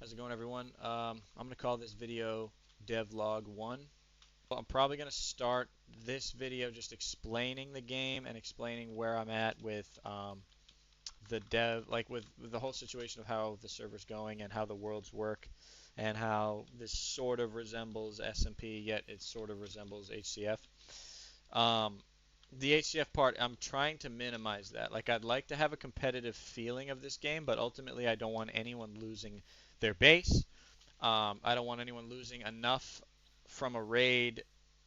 How's it going, everyone? I'm going to call this video Devlog 1. Well, I'm probably going to start this video just explaining the game and explaining where I'm at with the dev, like with the whole situation of how the server's going and how the worlds work and how this sort of resembles SMP, yet it sort of resembles HCF. Um, the HCF part, I'm trying to minimize that. Like, I'd like to have a competitive feeling of this game, but ultimately I don't want anyone losing their base. I don't want anyone losing enough from a raid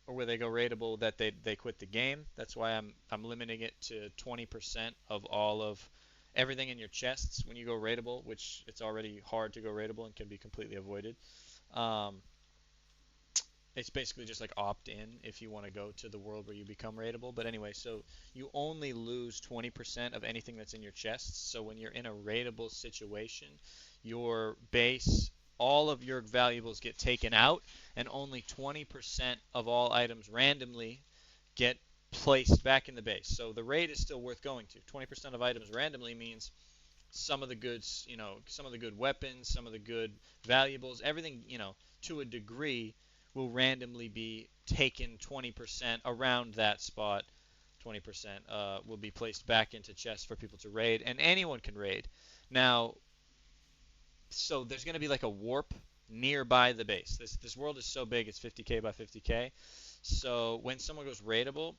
or where they go raidable that they quit the game. That's why I'm limiting it to 20% of all of everything in your chests when you go raidable, which it's already hard to go raidable and can be completely avoided. Um, it's basically just like opt in if you want to go to the world where you become raidable. But anyway, so you only lose 20% of anything that's in your chests. So when you're in a raidable situation, your base, all of your valuables get taken out, and only 20% of all items randomly get placed back in the base. So the raid is still worth going to. 20% of items randomly means some of the goods, some of the good weapons, some of the good valuables, everything, to a degree will randomly be taken 20% around that spot. 20% will be placed back into chests for people to raid, and anyone can raid. Now, so there's going to be like a warp nearby the base. This world is so big, it's 50k by 50k. So when someone goes raidable,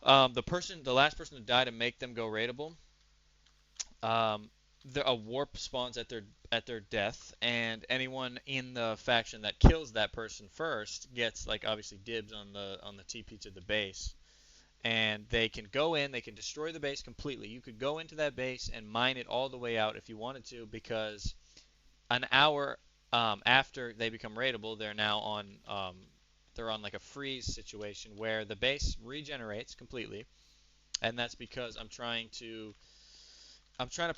the last person to die to make them go raidable, um, a warp spawns at their death, and anyone in the faction that kills that person first gets, like, obviously dibs on the TP to the base, and they can go in, they can destroy the base completely. You could go into that base and mine it all the way out if you wanted to, because an hour after they become raidable, they're on like a freeze situation where the base regenerates completely, and that's because I'm trying to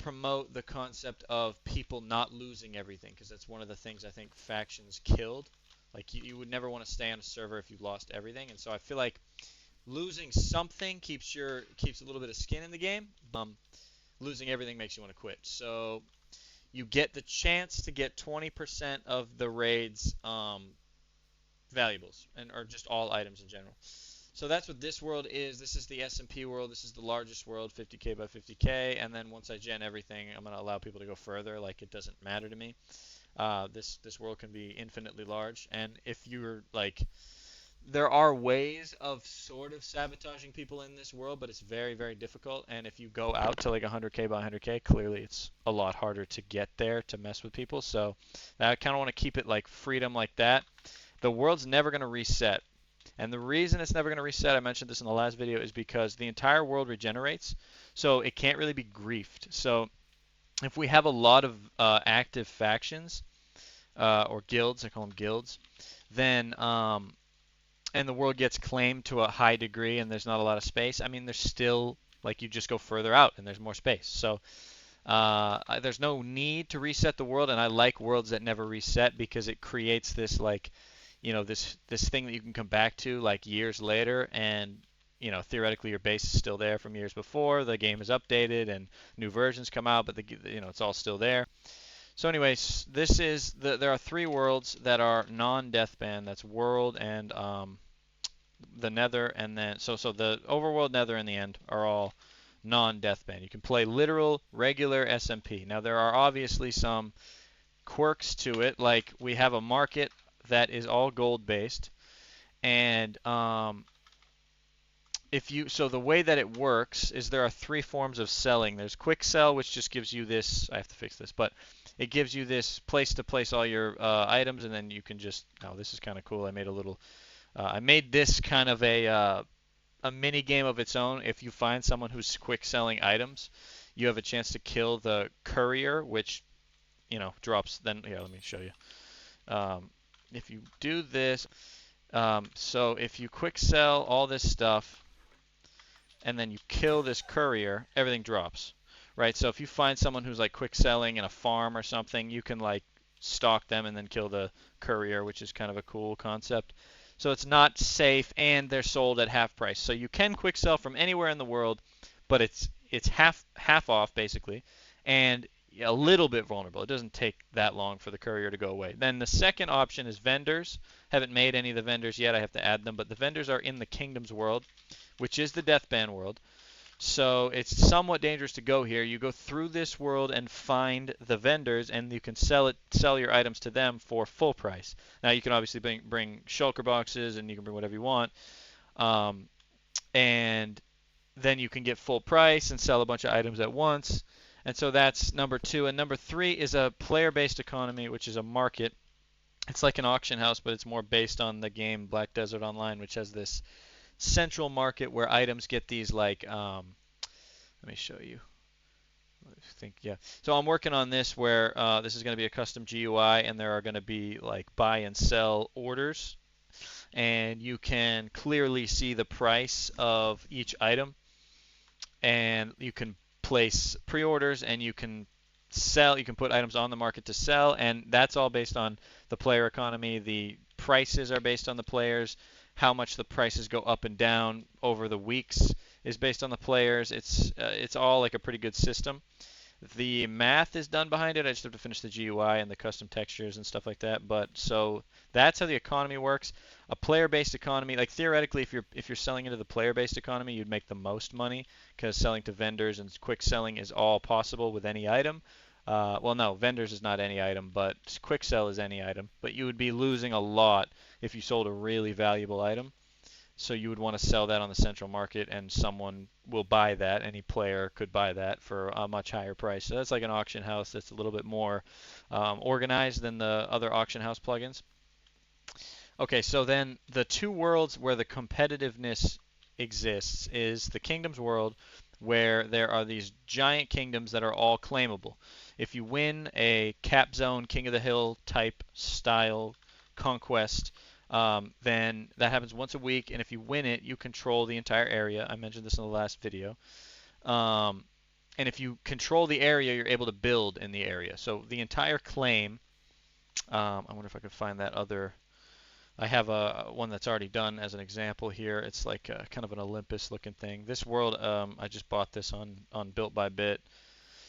promote the concept of people not losing everything, because that's one of the things I think factions killed. Like, you would never want to stay on a server if you lost everything, and so I feel like losing something keeps a little bit of skin in the game. Losing everything makes you want to quit. So you get the chance to get 20% of the raid's valuables, or just all items in general. So that's what this world is. This is the SMP world. This is the largest world, 50k by 50k. And then once I gen everything, I'm going to allow people to go further. Like, it doesn't matter to me. This world can be infinitely large. And if you're like, there are ways of sort of sabotaging people in this world, but it's very, very difficult. And if you go out to like 100k by 100k, clearly it's a lot harder to get there to mess with people. So I kind of want to keep it like freedom like that. The world's never going to reset. And the reason it's never going to reset, I mentioned this in the last video, is because the entire world regenerates, so it can't really be griefed. So if we have a lot of active factions, or guilds, I call them guilds, then and the world gets claimed to a high degree and there's not a lot of space, I mean, there's still, like, you just go further out and there's more space. So there's no need to reset the world, and I like worlds that never reset because it creates this, like, this thing that you can come back to like years later, and theoretically your base is still there from years before. The game is updated and new versions come out, but it's all still there. So anyways, there are three worlds that are non-deathband. That's world and the nether, and then so the overworld, nether, and the end are all non-deathband. You can play literal regular SMP. Now there are obviously some quirks to it, like we have a market that is all gold based, and so the way that it works is there are three forms of selling. There's quick sell, which just gives you this, I have to fix this, but it gives you this place to place all your items, and then you can just, oh, this is kind of cool. I made this kind of a mini game of its own. If you find someone who's quick selling items, you have a chance to kill the courier, which drops. Then here, let me show you. If you do this, so if you quick sell all this stuff and then you kill this courier, everything drops, right? So if you find someone who's like quick selling in a farm or something, you can like stalk them and then kill the courier, which is kind of a cool concept. So it's not safe, and they're sold at half price. So you can quick sell from anywhere in the world, but it's half off basically, and a little bit vulnerable. It doesn't take that long for the courier to go away. Then the second option is vendors. Haven't made any of the vendors yet. I have to add them, but the vendors are in the Kingdoms world, which is the Deathband world. So it's somewhat dangerous to go here. You go through this world and find the vendors, and you can sell your items to them for full price. Now you can obviously bring shulker boxes, and you can bring whatever you want, and then you can get full price and sell a bunch of items at once. And so that's number 2. And number 3 is a player-based economy, which is a market. It's like an auction house, but it's more based on the game Black Desert Online, which has this central market where items get these like let me show you. Yeah. So I'm working on this where this is going to be a custom GUI, and there are going to be like buy and sell orders, and you can clearly see the price of each item, and you can place pre-orders, and you can sell. You can put items on the market to sell, and that's all based on the player economy. The prices are based on the players. How much the prices go up and down over the weeks is based on the players. It's all like a pretty good system. The math is done behind it. I just have to finish the GUI and the custom textures and stuff like that. But so that's how the economy works. A player-based economy, like theoretically, if you're selling into the player-based economy, you'd make the most money because selling to vendors and quick selling is all possible with any item. Well, no, vendors is not any item, but quick sell is any item. But you would be losing a lot if you sold a really valuable item. So you would want to sell that on the central market, and someone will buy that. Any player could buy that for a much higher price. So that's like an auction house that's a little bit more organized than the other auction house plugins. Okay, so then the 2 worlds where the competitiveness exists is the Kingdoms world, where there are these giant kingdoms that are all claimable. If you win a cap zone, King of the Hill type style conquest, then that happens once a week, and if you win it, you control the entire area. I mentioned this in the last video. And if you control the area, you're able to build in the area. So the entire claim, I wonder if I could find that other. I have one that's already done as an example here. It's like kind of an Olympus looking thing. This world, I just bought this on Built by Bit.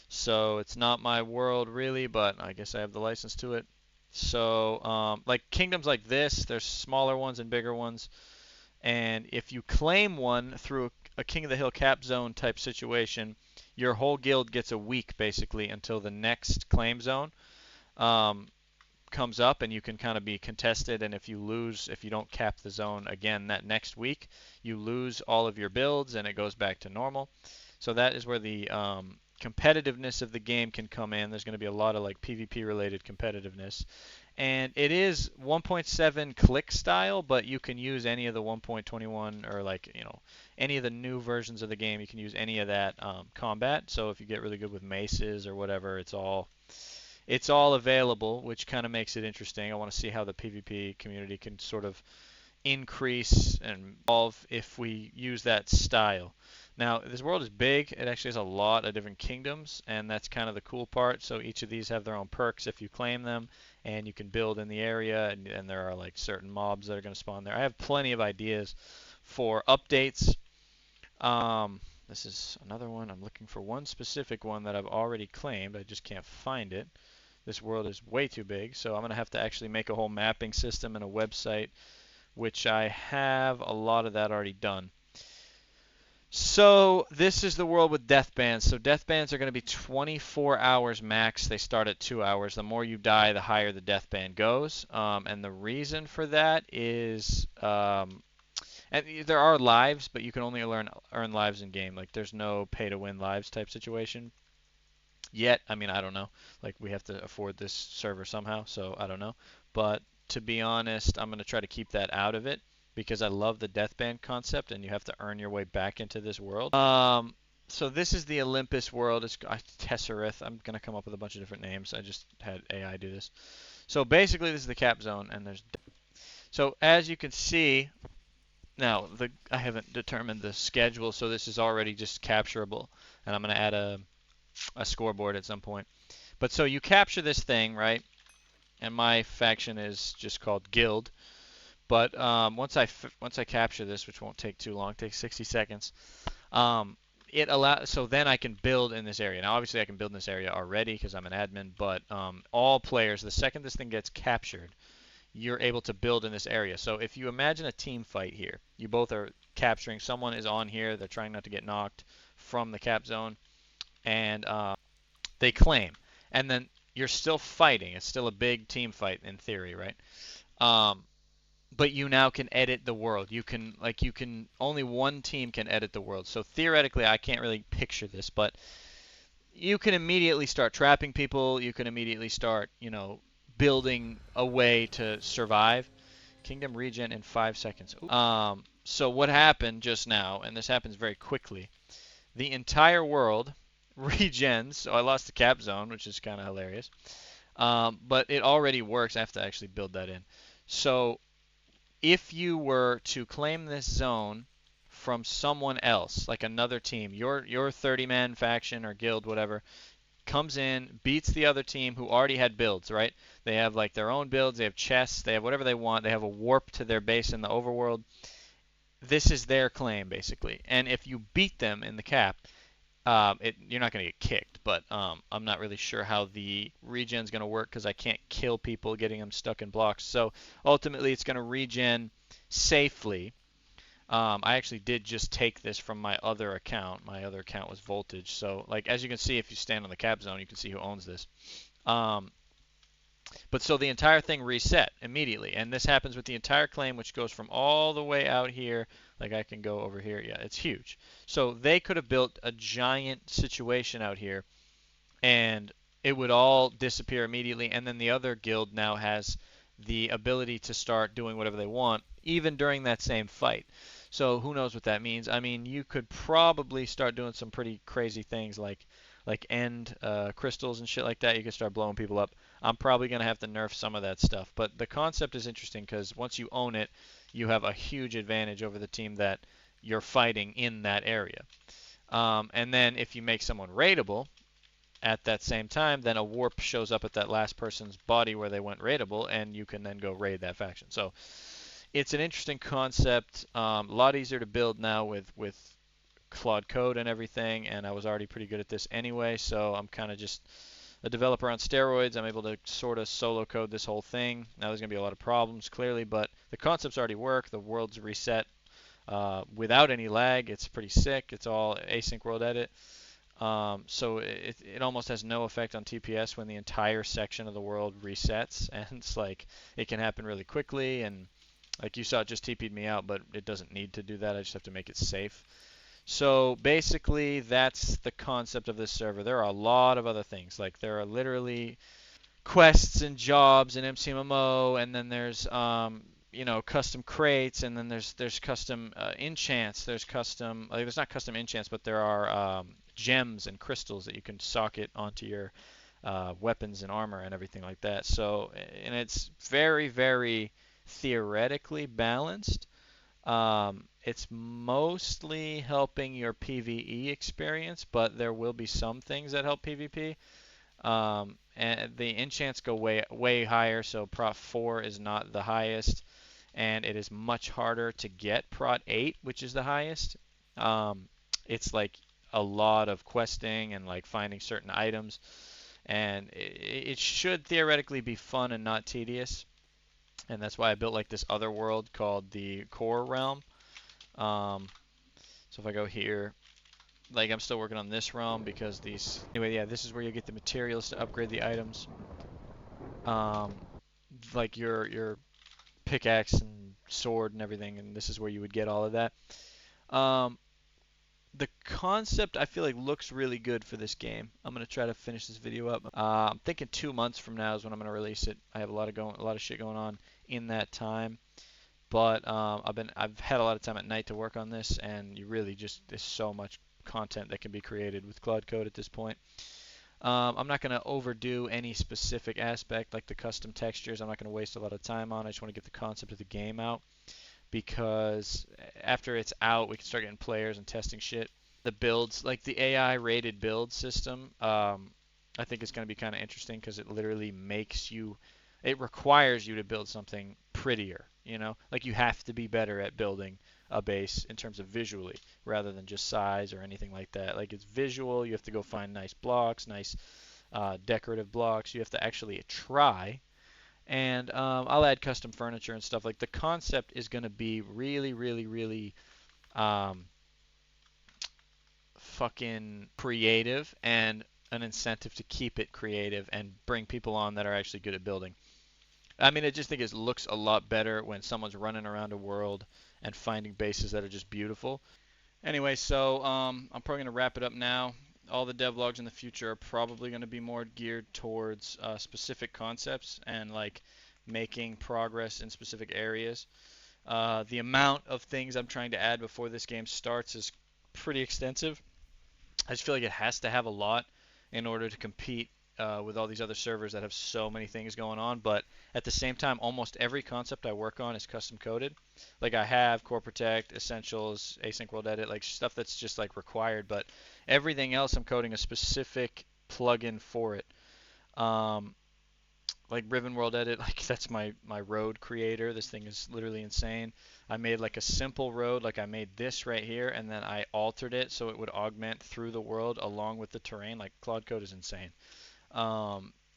So it's not my world really, but I guess I have the license to it. So like kingdoms like this, there's smaller ones and bigger ones. And if you claim one through a King of the Hill cap zone type situation, your whole guild gets a week basically until the next claim zone comes up, and you can kind of be contested. And if you lose, if you don't cap the zone again that next week, you lose all of your builds and it goes back to normal. So that is where the competitiveness of the game can come in. There's going to be a lot of like PvP related competitiveness. And it is 1.7 click style, but you can use any of the 1.21 or like, any of the new versions of the game. You can use any of that combat. So if you get really good with maces or whatever, it's all available, which kind of makes it interesting. I want to see how the PvP community can sort of increase and evolve if we use that style. Now, this world is big. It actually has a lot of different kingdoms, and that's kind of the cool part. So each of these have their own perks if you claim them, and you can build in the area, and there are like certain mobs that are going to spawn there. I have plenty of ideas for updates. This is another one. I'm looking for one specific one that I've already claimed. I just can't find it. This world is way too big, so I'm going to have to actually make a whole mapping system and a website, which I have a lot of that already done. So this is the world with death bans. So death bans are going to be 24 hours max. They start at 2 hours. The more you die, the higher the death ban goes. And the reason for that is, and there are lives, but you can only earn lives in game. Like there's no pay to win lives type situation yet. I mean, I don't know. Like we have to afford this server somehow, so I don't know. But to be honest, I'm going to try to keep that out of it, because I love the death band concept, and you have to earn your way back into this world. So this is the Olympus world. It's Tesserith. I'm going to come up with a bunch of different names. I just had AI do this. So basically, this is the cap zone, and there's. So as you can see, now I haven't determined the schedule, so this is already just capturable, and I'm going to add a scoreboard at some point. But so you capture this thing, right? And my faction is just called Guild. But once I capture this, which won't take too long, it takes 60 seconds, so then I can build in this area. Now, obviously, I can build in this area already because I'm an admin, but all players, the second this thing gets captured, you're able to build in this area. So if you imagine a team fight here, you both are capturing, someone is on here, they're trying not to get knocked from the cap zone, and they claim. And then you're still fighting. It's still a big team fight in theory, right? Um, but you now can edit the world. Only one team can edit the world. So theoretically, I can't really picture this, but you can immediately start trapping people. You can immediately start, building a way to survive. Kingdom regen in 5 seconds. So what happened just now, and this happens very quickly, the entire world regens. So I lost the cap zone, which is kind of hilarious. But it already works. I have to actually build that in. So if you were to claim this zone from someone else, like another team, your 30-man faction or guild, whatever, comes in, beats the other team who already had builds, right? They have like their own builds, they have chests, they have whatever they want, they have a warp to their base in the overworld. This is their claim, basically. And if you beat them in the cap, you're not going to get kicked, but I'm not really sure how the regen's going to work because I can't kill people getting them stuck in blocks. So ultimately, it's going to regen safely. I actually did just take this from my other account. My other account was Voltage. So, like, as you can see, if you stand on the cap zone, you can see who owns this. But so the entire thing reset immediately, and this happens with the entire claim, which goes from all the way out here. Like I can go over here. Yeah, it's huge. So they could have built a giant situation out here, and it would all disappear immediately, and then the other guild now has the ability to start doing whatever they want, even during that same fight. So who knows what that means? I mean, you could probably start doing some pretty crazy things like end crystals and shit like that. You could start blowing people up. I'm probably going to have to nerf some of that stuff. But the concept is interesting because once you own it, you have a huge advantage over the team that you're fighting in that area. And then if you make someone raidable at that same time, then a warp shows up at that last person's body where they went raidable, and you can then go raid that faction. So it's an interesting concept. A lot easier to build now with Claude Code and everything, and I was already pretty good at this anyway, so I'm kind of just a developer on steroids. I'm able to sort of solo code this whole thing. Now there's going to be a lot of problems, clearly, but the concepts already work. The world's reset without any lag. It's pretty sick. It's all async world edit. So it almost has no effect on TPS when the entire section of the world resets, and it's like it can happen really quickly, and like you saw, it just TP'd me out, but it doesn't need to do that. I just have to make it safe. So basically, that's the concept of this server. There are a lot of other things. Like there are literally quests and jobs in MCMMO, and then there's custom crates, and then there's custom enchants. There's custom there's not custom enchants, but there are gems and crystals that you can socket onto your weapons and armor and everything like that. So, and it's very, very theoretically balanced. It's mostly helping your PvE experience, but there will be some things that help PvP. And the enchants go way higher, so Prot 4 is not the highest, and it is much harder to get Prot 8, which is the highest. It's like a lot of questing and like finding certain items, and it should theoretically be fun and not tedious. And that's why I built like this other world called the Core Realm. So if I go here, like I'm still working on this realm because these. Anyway, yeah, this is where you get the materials to upgrade the items. Like your pickaxe and sword and everything, and this is where you would get all of that. The concept I feel like looks really good for this game. I'm gonna try to finish this video up. I'm thinking 2 months from now is when I'm gonna release it. I have a lot of shit going on in that time, but I've had a lot of time at night to work on this, and you really there's so much content that can be created with Claude Code at this point. I'm not gonna overdo any specific aspect like the custom textures. I'm not gonna waste a lot of time on it. I just want to get the concept of the game out, because after it's out, we can start getting players and testing shit. The builds, like the AI rated build system, I think it's going to be kind of interesting because it literally it requires you to build something prettier, Like you have to be better at building a base in terms of visually rather than just size or anything like that. Like, it's visual. You have to go find nice blocks, nice decorative blocks. You have to actually try. And I'll add custom furniture and stuff. Like, the concept is going to be really, really, really um, fucking creative, and an incentive to keep it creative and bring people on that are actually good at building. I mean, I just think it looks a lot better when someone's running around a world and finding bases that are just beautiful. Anyway, so I'm probably going to wrap it up now. All the devlogs in the future are probably going to be more geared towards specific concepts and like making progress in specific areas. The amount of things I'm trying to add before this game starts is pretty extensive. I just feel like it has to have a lot in order to compete with all these other servers that have so many things going on. But at the same time, almost every concept I work on is custom coded. Like, I have Core Protect, Essentials, Async World Edit, like stuff that's just like required. But everything else, I'm coding a specific plugin for it. Um, like Ribbon World Edit, like that's my road creator. This thing is literally insane. I made like a simple road, like I made this right here, and then I altered it so it would augment through the world along with the terrain. Like, Claude Code is insane.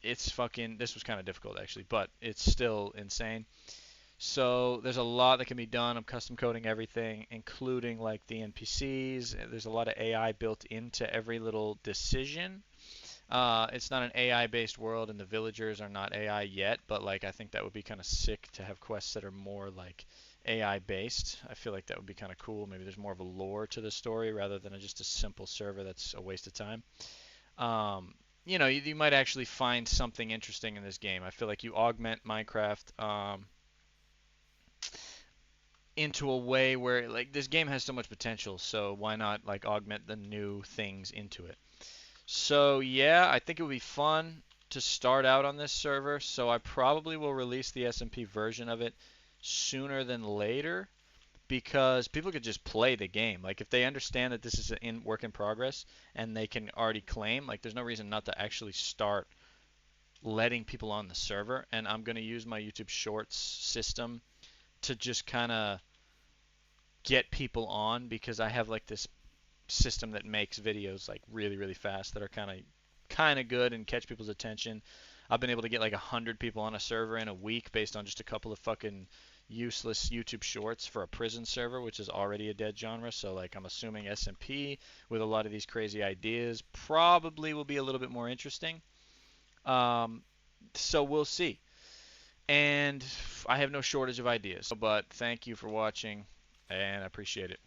It's fucking. This was kind of difficult actually, but it's still insane. So there's a lot that can be done. I'm custom coding everything, including like the NPCs. There's a lot of AI built into every little decision. It's not an AI-based world, and the villagers are not AI yet, but like I think that would be kind of sick to have quests that are more like AI-based. I feel like that would be kind of cool. Maybe there's more of a lore to the story rather than just a simple server that's a waste of time. Um, you might actually find something interesting in this game. I feel like you augment Minecraft into a way where like this game has so much potential, so why not like augment the new things into it? So yeah, I think it would be fun to start out on this server. So I probably will release the SMP version of it sooner than later because people could just play the game. Like, if they understand that this is in work in progress and they can already claim, like, there's no reason not to actually start letting people on the server. And I'm going to use my YouTube Shorts system to just kind of get people on because I have like this system that makes videos like really really fast that are kind of good and catch people's attention. I've been able to get like 100 people on a server in a week based on just a couple of fucking useless YouTube shorts for a prison server, which is already a dead genre. So like I'm assuming SMP with a lot of these crazy ideas probably will be a little bit more interesting. Um, so we'll see. And I have no shortage of ideas. But thank you for watching, and I appreciate it.